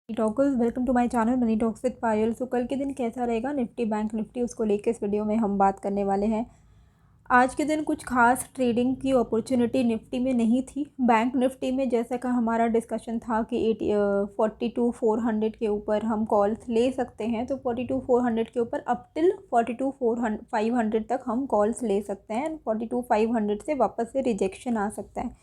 Talkers welcome to my channel money talks with Payal. So कल के दिन कैसा रहेगा निफ्टी बैंक निफ्टी, उसको लेकर इस वीडियो में हम बात करने वाले हैं। आज के दिन कुछ खास ट्रेडिंग की अपॉर्चुनिटी निफ्टी में नहीं थी। बैंक निफ्टी में जैसा कि हमारा डिस्कशन था कि 42,400 के ऊपर हम कॉल्स ले सकते हैं, तो 42,400 के ऊपर अप टिल 42,500 तक हम कॉल्स ले सकते हैं। 42,500 से वापस से रिजेक्शन आ सकता है।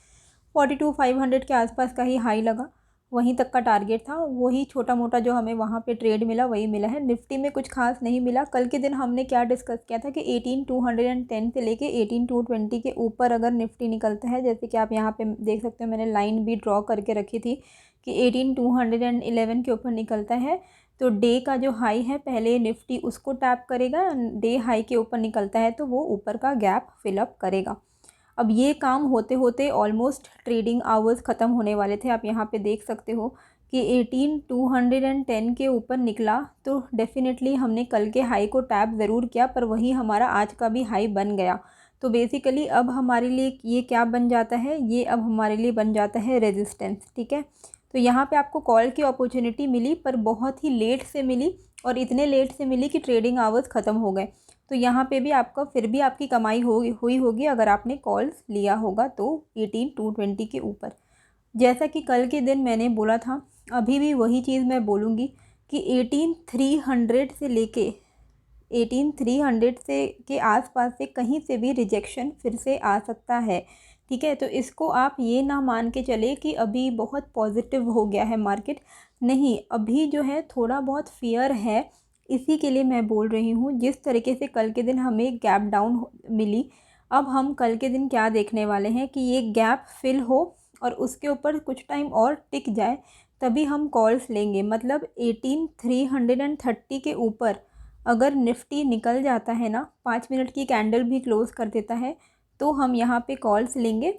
42,500 के आसपास का ही हाई लगा, वहीं तक का टारगेट था। वही छोटा मोटा जो हमें वहाँ पे ट्रेड मिला वही मिला है। निफ्टी में कुछ खास नहीं मिला। कल के दिन हमने क्या डिस्कस किया था कि 18,210 से लेके 18,220 के ऊपर अगर निफ्टी निकलता है, जैसे कि आप यहाँ पे देख सकते हो मैंने लाइन भी ड्रॉ करके रखी थी कि 18,211 के ऊपर निकलता है तो डे का जो हाई है पहले निफ्टी उसको टैप करेगा। डे हाई के ऊपर निकलता है तो वो ऊपर का गैप फिलअप करेगा। अब ये काम होते होते ऑलमोस्ट ट्रेडिंग आवर्स ख़त्म होने वाले थे। आप यहाँ पे देख सकते हो कि 18,210 के ऊपर निकला तो डेफिनेटली हमने कल के हाई को टैप ज़रूर किया, पर वही हमारा आज का भी हाई बन गया। तो बेसिकली अब हमारे लिए ये क्या बन जाता है, ये अब हमारे लिए बन जाता है रेजिस्टेंस। ठीक है, तो यहाँ पे आपको कॉल की अपॉर्चुनिटी मिली, पर बहुत ही लेट से मिली और इतने लेट से मिली कि ट्रेडिंग आवर्स ख़त्म हो गए। तो यहाँ पे भी आपका फिर भी आपकी कमाई हुई होगी अगर आपने कॉल्स लिया होगा तो 18,220 के ऊपर। जैसा कि कल के दिन मैंने बोला था, अभी भी वही चीज़ मैं बोलूँगी कि 18,300 से लेके 18,300 से के आसपास से कहीं से भी रिजेक्शन फिर से आ सकता है। ठीक है, तो इसको आप ये ना मान के चले कि अभी बहुत पॉजिटिव हो गया है मार्केट। नहीं, अभी जो है थोड़ा बहुत फियर है। इसी के लिए मैं बोल रही हूँ, जिस तरीके से कल के दिन हमें गैप डाउन मिली, अब हम कल के दिन क्या देखने वाले हैं कि ये गैप फिल हो और उसके ऊपर कुछ टाइम और टिक जाए, तभी हम कॉल्स लेंगे। मतलब 18,330 के ऊपर अगर निफ्टी निकल जाता है ना, 5 मिनट की कैंडल भी क्लोज़ कर देता है, तो हम यहाँ पे कॉल्स लेंगे।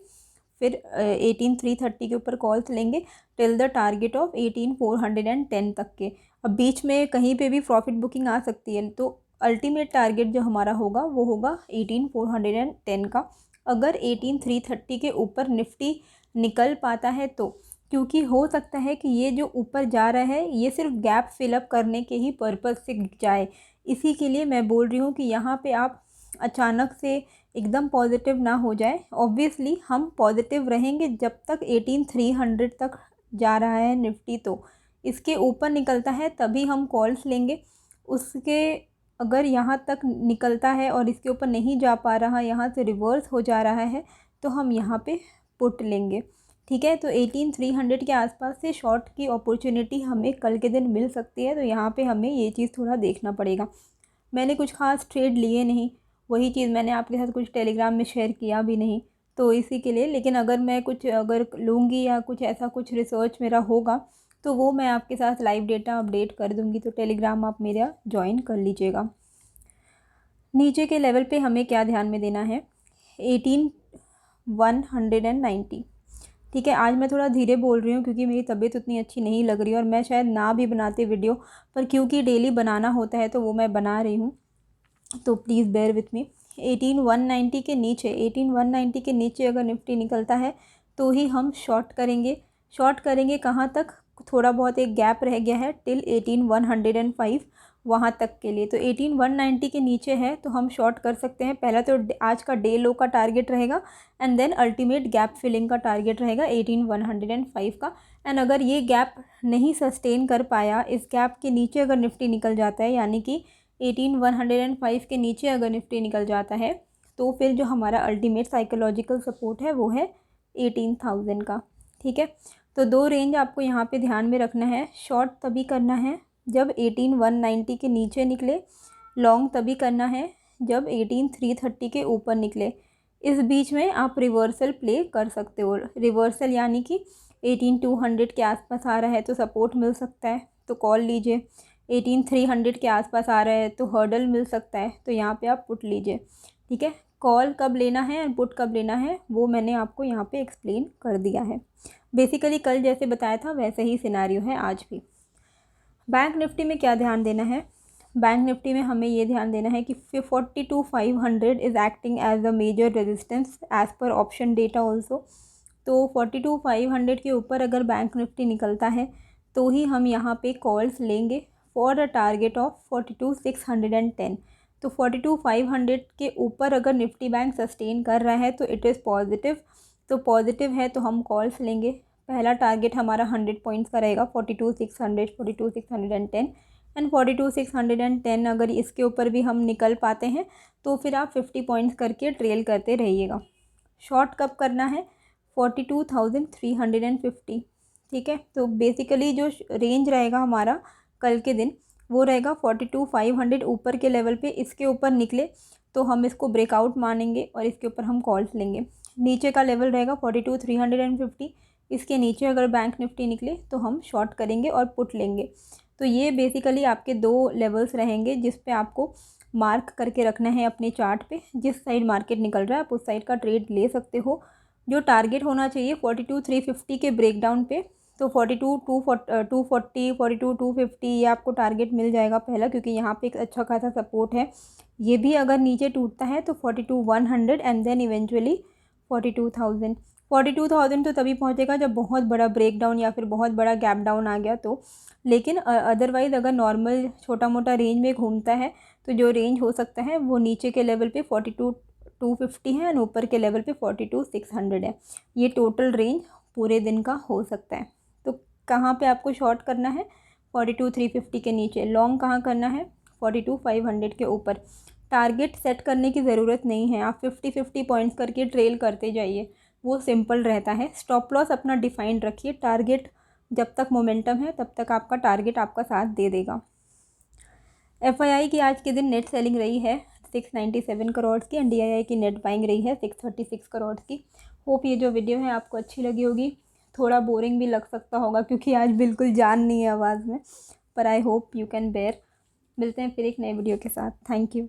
फिर 18,330 के ऊपर कॉल्स लेंगे टिल द टारगेट ऑफ 18,410 तक के। अब बीच में कहीं पे भी प्रॉफिट बुकिंग आ सकती है, तो अल्टीमेट टारगेट जो हमारा होगा वो होगा 18,410 का। अगर 18,330 के ऊपर निफ्टी निकल पाता है तो, क्योंकि हो सकता है कि ये जो ऊपर जा रहा है ये सिर्फ गैप फिलअप करने के ही पर्पज़ से जाए। इसी के लिए मैं बोल रही हूँ कि यहाँ पे आप अचानक से एकदम पॉजिटिव ना हो जाए। ऑब्वियसली हम पॉजिटिव रहेंगे जब तक 18,300 तक जा रहा है निफ्टी, तो इसके ऊपर निकलता है तभी हम कॉल्स लेंगे। उसके अगर यहाँ तक निकलता है और इसके ऊपर नहीं जा पा रहा, यहाँ से रिवर्स हो जा रहा है, तो हम यहाँ पे पुट लेंगे। ठीक है, तो 18,300 के आसपास से शॉर्ट की अपॉर्चुनिटी हमें कल के दिन मिल सकती है। तो यहाँ पे हमें ये चीज़ थोड़ा देखना पड़ेगा। मैंने कुछ खास ट्रेड लिए नहीं, वही चीज़ मैंने आपके साथ कुछ टेलीग्राम में शेयर किया भी नहीं, तो इसी के लिए। लेकिन अगर मैं कुछ अगर लूँगी या कुछ ऐसा कुछ रिसर्च मेरा होगा तो वो मैं आपके साथ लाइव डेटा अपडेट कर दूँगी। तो टेलीग्राम आप मेरा ज्वाइन कर लीजिएगा। नीचे के लेवल पे हमें क्या ध्यान में देना है, 18,190। ठीक है, आज मैं थोड़ा धीरे बोल रही हूँ क्योंकि मेरी तबीयत उतनी अच्छी नहीं लग रही और मैं शायद ना भी बनाते वीडियो, पर क्योंकि डेली बनाना होता है तो वो मैं बना रही हूँ, तो प्लीज़ बेयर विथ मी। 18,190 के नीचे 18,190 के नीचे अगर निफ्टी निकलता है तो ही हम शॉर्ट करेंगे। शॉर्ट करेंगे कहाँ तक, थोड़ा बहुत एक गैप रह गया है टिल 18,105 वहाँ तक के लिए। तो 18,190 के नीचे है तो हम शॉर्ट कर सकते हैं। पहला तो आज का डे लो का टारगेट रहेगा and then ultimate gap filling का टारगेट रहेगा 18,105 का। एंड अगर ये गैप नहीं सस्टेन कर पाया, इस गैप के नीचे अगर निफ्टी निकल जाता है, यानी कि 18,105 के नीचे अगर निफ्टी निकल जाता है, तो फिर जो हमारा अल्टीमेट साइकोलॉजिकल सपोर्ट है वो है 18,000 का। ठीक है, तो दो रेंज आपको यहाँ पे ध्यान में रखना है। शॉर्ट तभी करना है जब 18,190 के नीचे निकले, लॉन्ग तभी करना है जब 18,330 के ऊपर निकले। इस बीच में आप रिवर्सल प्ले कर सकते हो। रिवर्सल यानी कि 18,200 के आसपास आ रहा है तो सपोर्ट मिल सकता है तो कॉल लीजिए। 18,300 के आसपास आ रहा है तो हर्डल मिल सकता है, तो यहाँ पे आप पुट लीजिए। ठीक है, कॉल कब लेना है एंड पुट कब लेना है वो मैंने आपको यहाँ पे एक्सप्लेन कर दिया है। बेसिकली कल जैसे बताया था वैसे ही सिनारियो है आज भी। बैंक निफ्टी में क्या ध्यान देना है, बैंक निफ्टी में हमें ये ध्यान देना है कि 42,500 is acting as a major resistance as per option data also. तो 42,500 के ऊपर अगर बैंक निफ्टी निकलता है तो ही हम यहाँ पे कॉल्स लेंगे फॉर अ टारगेट ऑफ 42,610। तो 42,500 के ऊपर अगर निफ्टी बैंक सस्टेन कर रहा है तो इट इज़ पॉजिटिव। तो पॉजिटिव है तो हम कॉल्स लेंगे। पहला टारगेट हमारा 100 पॉइंट्स का रहेगा, 42,600, 42,610 एंड 42,610। अगर इसके ऊपर भी हम निकल पाते हैं तो फिर आप 50 पॉइंट्स करके ट्रेल करते रहिएगा। शॉर्ट कब करना है? 42,350। ठीक है, तो बेसिकली जो रेंज रहेगा हमारा कल के दिन वो रहेगा 42,500 ऊपर के लेवल पे। इसके ऊपर निकले तो हम इसको ब्रेकआउट मानेंगे और इसके ऊपर हम कॉल्स लेंगे। नीचे का लेवल रहेगा 42,350। इसके नीचे अगर बैंक निफ्टी निकले तो हम शॉर्ट करेंगे और पुट लेंगे। तो ये बेसिकली आपके दो लेवल्स रहेंगे जिस पे आपको मार्क करके रखना है अपने चार्ट पे। जिस साइड मार्केट निकल रहा है आप उस साइड का ट्रेड ले सकते हो। जो टारगेट होना चाहिए 42,350 के ब्रेकडाउन पे, तो 42,240, 42,250 ये आपको टारगेट मिल जाएगा पहला, क्योंकि यहाँ पे एक अच्छा खासा सपोर्ट है। ये भी अगर नीचे टूटता है तो 42,100 एंड देन इवेंचुअली 42,000। 42,000 तो तभी पहुँचेगा जब बहुत बड़ा ब्रेकडाउन या फिर बहुत बड़ा गैप डाउन आ गया तो। लेकिन अदरवाइज़ अगर नॉर्मल छोटा मोटा रेंज में घूमता है तो जो रेंज हो सकता है वो नीचे के लेवल पे 42,250 है और ऊपर के लेवल पे 42,600 है। ये टोटल रेंज पूरे दिन का हो सकता है। तो कहाँ पे आपको शॉर्ट करना है? 42,350 के नीचे। लॉन्ग कहाँ करना है? 42,500 के ऊपर। टारगेट सेट करने की ज़रूरत नहीं है, आप 50-50 पॉइंट्स करके ट्रेल करते जाइए, वो सिंपल रहता है। स्टॉप लॉस अपना डिफाइंड रखिए। टारगेट जब तक मोमेंटम है तब तक आपका टारगेट आपका साथ दे देगा। FII की आज के दिन नेट सेलिंग रही है 697 करोड़ की एंड DII की नेट बाइंग रही है 636 करोड़ की। होप ये जो वीडियो है आपको अच्छी लगी होगी। थोड़ा बोरिंग भी लग सकता होगा क्योंकि आज बिल्कुल जान नहीं है आवाज़ में, पर I hope you can bear. मिलते हैं फिर एक नए वीडियो के साथ। Thank you.